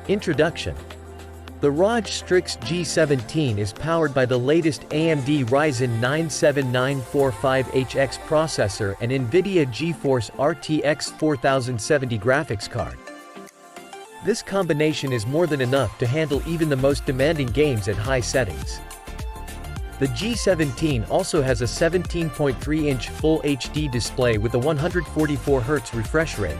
Introduction. The ROG Strix G17 is powered by the latest AMD Ryzen 9 7945HX processor and NVIDIA GeForce RTX 4070 graphics card. This combination is more than enough to handle even the most demanding games at high settings. The G17 also has a 17.3-inch Full HD display with a 144Hz refresh rate.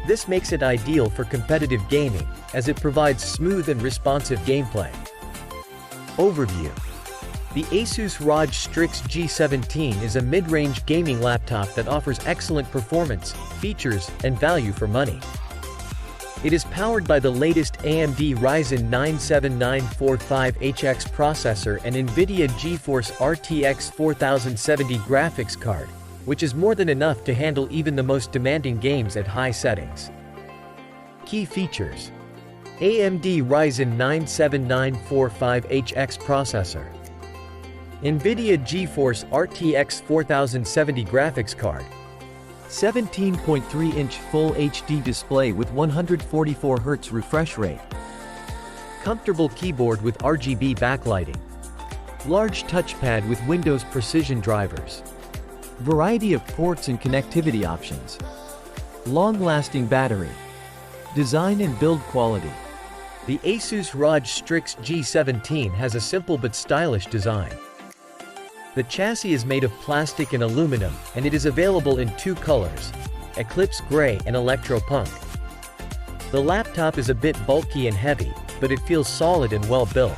This makes it ideal for competitive gaming, as it provides smooth and responsive gameplay. Overview. The Asus ROG Strix G17 is a mid-range gaming laptop that offers excellent performance, features, and value for money. It is powered by the latest AMD Ryzen 9 7945HX processor and NVIDIA GeForce RTX 4070 graphics card, which is more than enough to handle even the most demanding games at high settings. Key features. AMD Ryzen 9 7945HX processor. NVIDIA GeForce RTX 4070 graphics card. 17.3-inch Full HD display with 144Hz refresh rate. Comfortable keyboard with RGB backlighting. Large touchpad with Windows Precision drivers. Variety of ports and connectivity options. Long-lasting battery. Design and build quality. The Asus ROG Strix G17 has a simple but stylish design. The chassis is made of plastic and aluminum, and it is available in two colors, Eclipse Gray and Electro Punk. The laptop is a bit bulky and heavy, but it feels solid and well built.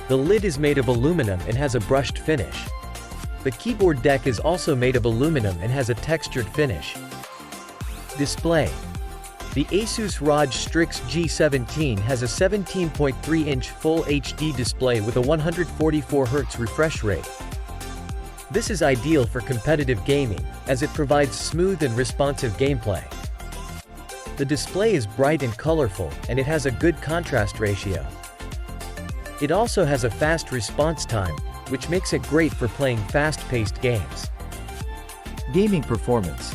The lid is made of aluminum and has a brushed finish. The keyboard deck is also made of aluminum and has a textured finish. Display. The Asus ROG Strix G17 has a 17.3-inch Full HD display with a 144Hz refresh rate. This is ideal for competitive gaming, as it provides smooth and responsive gameplay. The display is bright and colorful, and it has a good contrast ratio. It also has a fast response time, which makes it great for playing fast-paced games. Gaming performance.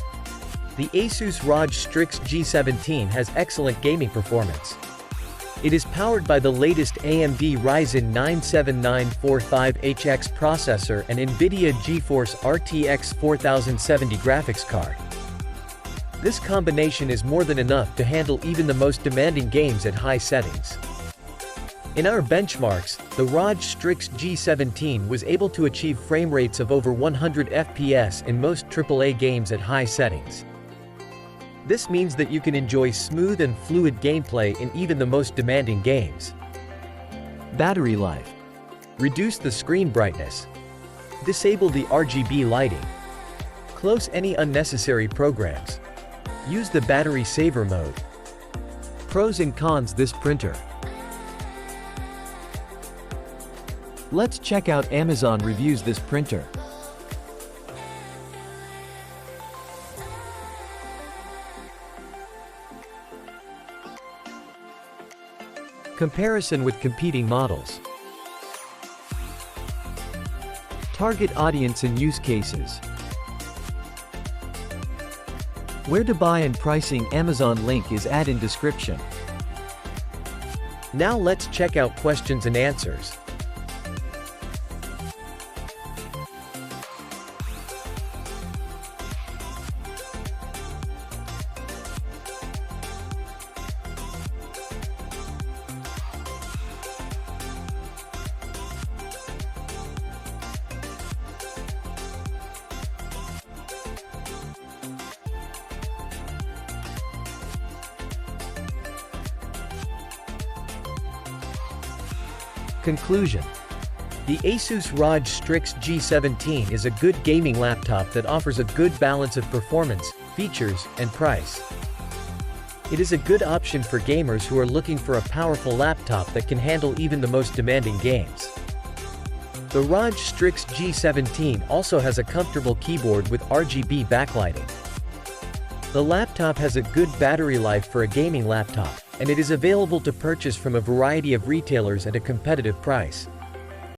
The Asus ROG Strix G17 has excellent gaming performance. It is powered by the latest AMD Ryzen 9 7945HX processor and NVIDIA GeForce RTX 4070 graphics card. This combination is more than enough to handle even the most demanding games at high settings. In our benchmarks, the ROG Strix G17 was able to achieve frame rates of over 100 FPS in most AAA games at high settings. This means that you can enjoy smooth and fluid gameplay in even the most demanding games. Battery life. Reduce the screen brightness. Disable the RGB lighting. Close any unnecessary programs. Use the battery saver mode. Pros and cons this printer. Let's check out Amazon reviews this printer. Comparison with competing models. Target audience and use cases. Where to buy and pricing. Amazon link is add in description. Now let's check out questions and answers. Conclusion. The Asus ROG Strix G17 is a good gaming laptop that offers a good balance of performance, features, and price. It is a good option for gamers who are looking for a powerful laptop that can handle even the most demanding games. The ROG Strix G17 also has a comfortable keyboard with RGB backlighting. The laptop has a good battery life for a gaming laptop, and it is available to purchase from a variety of retailers at a competitive price.